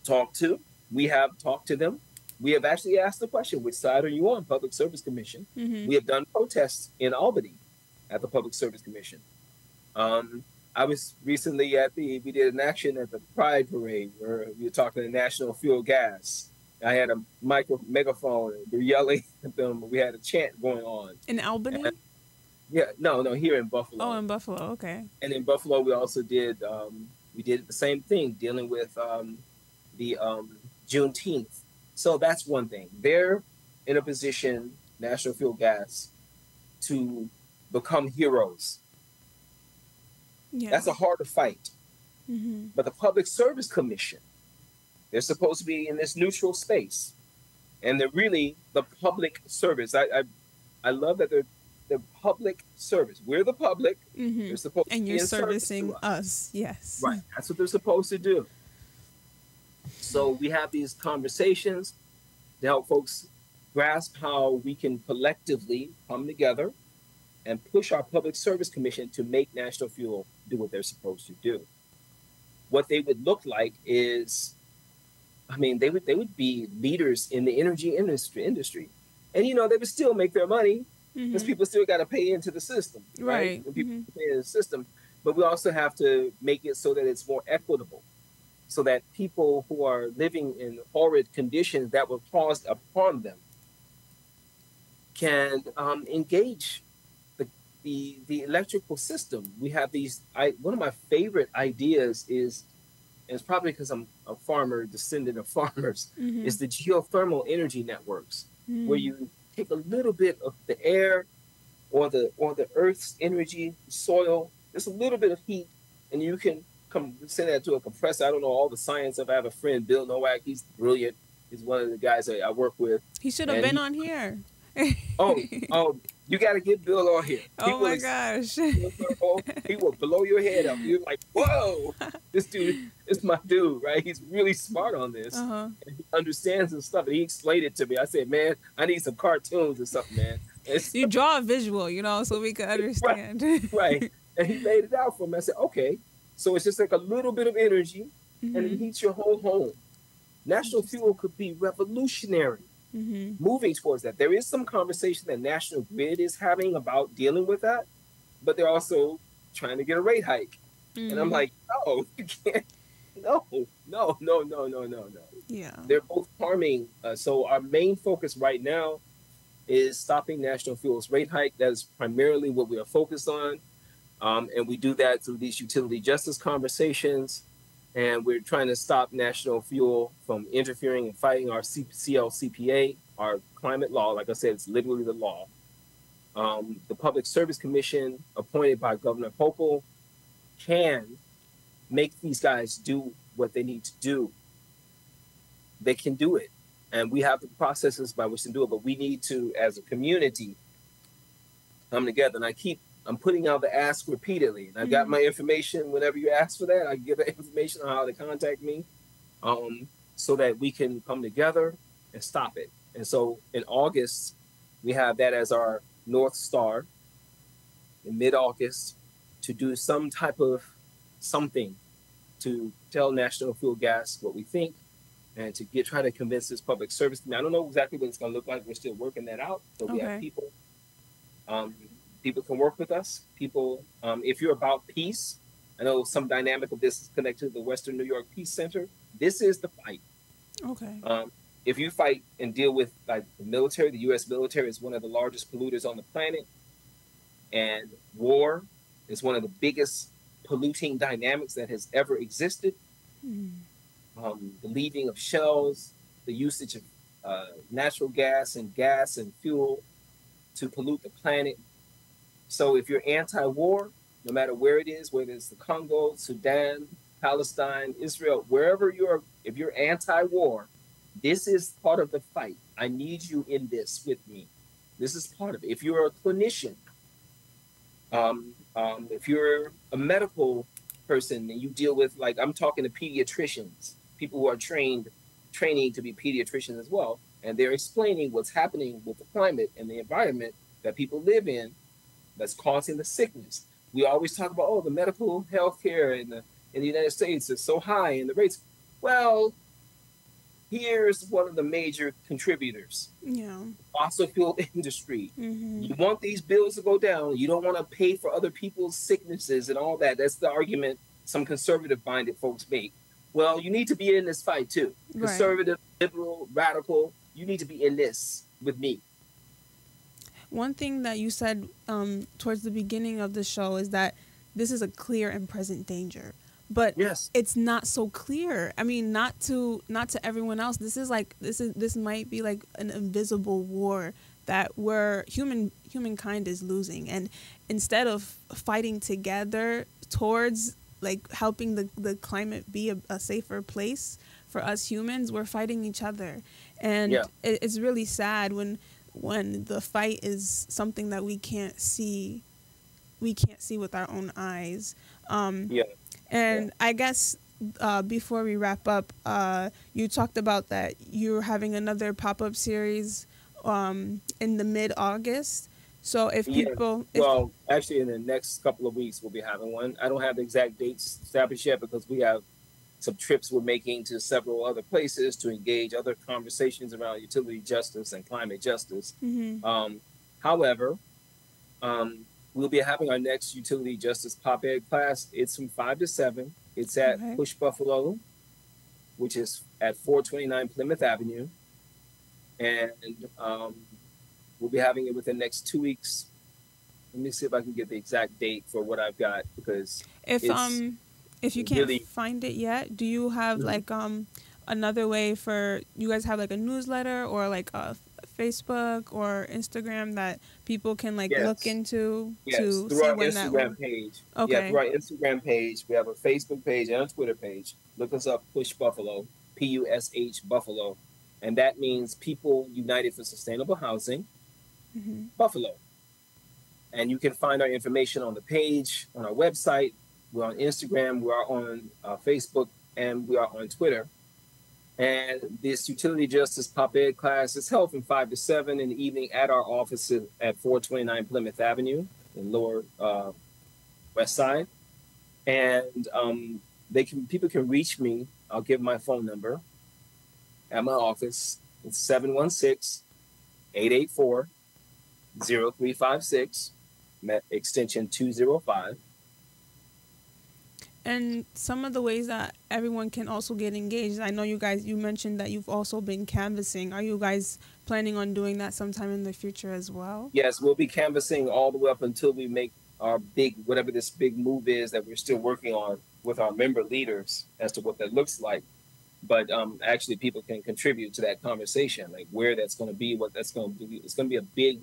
talk to. We have talked to them. We have actually asked the question, which side are you on, Public Service Commission? We have done protests in Albany at the Public Service Commission. I was recently we did an action at the Pride Parade where we were talking to National Fuel Gas. I had a megaphone, and we were yelling at them. We had a chant going on. In Albany? And, yeah, no, here in Buffalo. Oh, in Buffalo, okay. And in Buffalo, we also did, we did the same thing, dealing with the Juneteenth. So that's one thing. They're in a position, National Fuel Gas, to become heroes. Yeah. That's a harder fight. But the Public Service Commission, they're supposed to be in this neutral space. And they're really the public service. I love that they're the public service. We're the public. They're supposed and to you're be in servicing us. Yes. Right. That's what they're supposed to do. So we have these conversations to help folks grasp how we can collectively come together and push our Public Service Commission to make National Fuel do what they're supposed to do. What they would look like is, they would be leaders in the energy industry. And, they would still make their money because people still got to pay into the system, right? And people pay into the system. But we also have to make it so that it's more equitable, so that people who are living in horrid conditions that were caused upon them can engage the electrical system. We have these. One of my favorite ideas is, and it's probably because I'm a farmer, descendant of farmers, is the geothermal energy networks, where you take a little bit of the air or the earth's energy, soil, just a little bit of heat, and you can send that to a compressor. I don't know all the science of. I have a friend, Bill Nowak. He's brilliant. He's one of the guys I work with. He should have been on here. Oh, you got to get Bill on here. Oh my gosh. He will blow your head up. You're like, whoa, this dude is my dude, right? He's really smart on this. And he understands this stuff. And he explained it to me. I said, man, I need some cartoons or something, man. You draw a visual, so we can understand. Right. And he laid it out for me. I said, okay. So it's just like a little bit of energy and it heats your whole home. National Fuel could be revolutionary. Moving towards that. There is some conversation that National Grid is having about dealing with that, but they're also trying to get a rate hike. And I'm like, no, you can't. No. Yeah. They're both harming. So our main focus right now is stopping National Fuel's rate hike. That is primarily what we are focused on. And we do that through these utility justice conversations. And we're trying to stop National Fuel from interfering and fighting our CLCPA, our climate law. Like I said, it's literally the law. The Public Service Commission, appointed by Governor Hochul, can make these guys do what they need to do. They can do it. And we have the processes by which to do it. But we need to, as a community, come together. And I'm putting out the ask repeatedly. And I got my information whenever you ask for that. I give the information on how to contact me so that we can come together and stop it. And so in August, we have that as our North Star in mid-August to do some type of something to tell National Fuel Gas what we think and to try to convince this public service. I don't know exactly what it's going to look like. We're still working that out. But we have people. People can work with us. People, if you're about peace, I know some dynamic of this is connected to the Western New York Peace Center. This is the fight. Okay. If you fight and deal with the military, the U.S. military is one of the largest polluters on the planet. And war is one of the biggest polluting dynamics that has ever existed. The leaving of shells, the usage of natural gas and fuel to pollute the planet. So if you're anti-war, no matter where it is, whether it's the Congo, Sudan, Palestine, Israel, wherever if you're anti-war, this is part of the fight. I need you in this with me. This is part of it. If you're a clinician, if you're a medical person and you deal with, like, I'm talking to pediatricians, people who are training to be pediatricians as well, and they're explaining what's happening with the climate and the environment that people live in that's causing the sickness. We always talk about, oh, the medical health care in the United States is so high and the rates. Well, here's one of the major contributors. Yeah. Fossil fuel industry. Mm-hmm. You want these bills to go down. You don't want to pay for other people's sicknesses and all that. That's the argument some conservative-minded folks make. Well, you need to be in this fight too. Right. Conservative, liberal, radical. You need to be in this with me. One thing that you said towards the beginning of the show is that this is a clear and present danger. But yes, it's not so clear. I mean, not to everyone else. This might be like an invisible war that humankind is losing. And instead of fighting together towards like helping the climate be a safer place for us humans, we're fighting each other. And it's really sad when the fight is something that we can't see with our own eyes. And I guess before we wrap up, you talked about that you're having another pop-up series in the mid-August. So if people... Well, actually, in the next couple of weeks, we'll be having one. I don't have the exact dates established yet because we have some trips we're making to several other places to engage other conversations around utility justice and climate justice. Mm-hmm. However, we'll be having our next utility justice pop-ed class. It's from 5 to 7. It's at Push Buffalo, which is at 429 Plymouth Avenue. And we'll be having it within the next 2 weeks. Let me see if I can get the exact date for what I've got, because if you can't find it yet, do you have like another way for you guys have like a newsletter or like a Facebook or Instagram that people can like look into to through see our when Instagram page. Okay. Yeah, through our Instagram page. We have a Facebook page and a Twitter page. Look us up, Push Buffalo, PUSH Buffalo. And that means People United for Sustainable Housing, Buffalo. And you can find our information on the page, on our website. We're on Instagram, we are on Facebook, and we are on Twitter. And this utility justice pop-ed class is held from 5 to 7 in the evening at our offices at 429 Plymouth Avenue in Lower West Side. And people can reach me. I'll give my phone number at my office. It's 716-884-0356, extension 205. And some of the ways that everyone can also get engaged, I know you mentioned that you've also been canvassing. Are you guys planning on doing that sometime in the future as well? Yes, we'll be canvassing all the way up until we make our whatever this big move is that we're still working on with our member leaders as to what that looks like. But actually people can contribute to that conversation, like where that's going to be, what that's going to be. It's going to be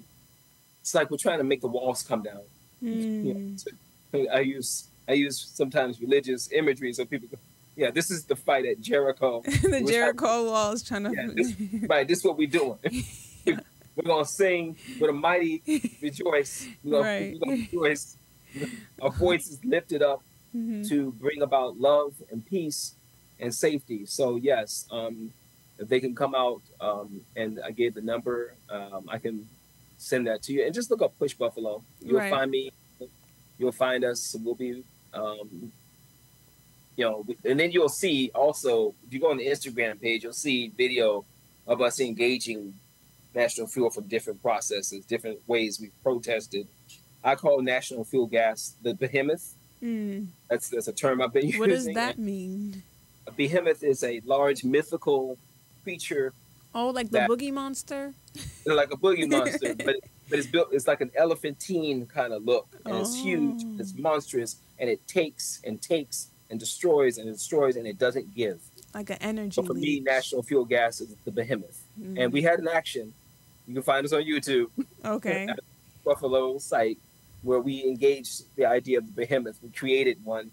it's like we're trying to make the walls come down. I use sometimes religious imagery so people go, this is the fight at Jericho. The Jericho walls trying to... this is what we're doing. We're going to sing with a mighty rejoice. We're going to rejoice. Our voice is lifted up to bring about love and peace and safety. So yes, if they can come out, and I gave the number, I can send that to you. And just look up Push Buffalo. You'll find me. You'll find us. We'll be, and then you'll see also, if you go on the Instagram page, you'll see video of us engaging National Fuel for different processes, different ways we've protested. I call National Fuel Gas the behemoth. That's a term I've been using. What does that mean? A behemoth is a large mythical creature. Oh, like the Boogie Monster? Like a Boogie Monster, but it's built. It's like an elephantine kind of look, and it's huge, it's monstrous, and it takes and destroys and destroys, and it doesn't give. Like an energy. So for me, National Fuel Gas is the behemoth, and we had an action. You can find us on YouTube. Okay. At the Buffalo site where we engaged the idea of the behemoth. We created one.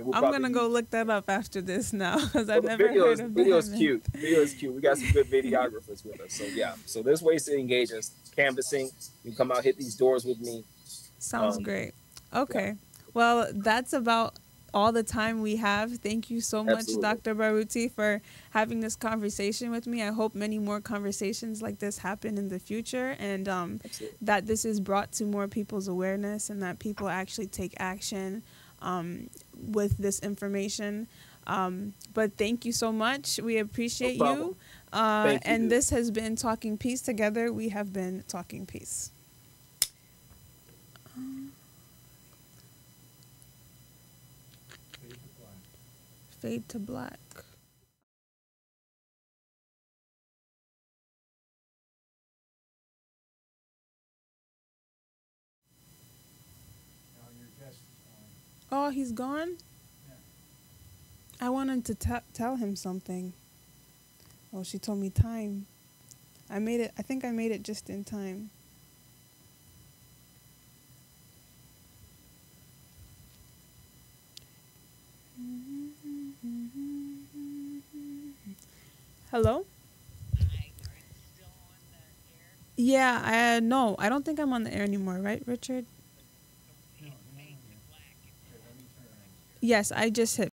And we'll I'm probably gonna be- go look that up after this now because Well, I've the never heard of video is that. cute. Video is cute. We got some good videographers with us. So yeah. So there's ways to engage us. Canvassing. You come out, hit these doors with me. Sounds great. Okay. Well, that's about all the time we have. Thank you so much, Absolutely. Dr. Baruti, for having this conversation with me. I hope many more conversations like this happen in the future, and Absolutely. that this is brought to more people's awareness and that people actually take action with this information. But thank you so much. We appreciate No you. problem. Thank you. And this has been Talking Peace. Together we have been Talking Peace. Fade to black. Oh, he's gone? I wanted to tell him something. Oh, she told me time. I think I made it just in time. Hello? Yeah, no, I don't think I'm on the air anymore, right, Richard? Yes, I just hit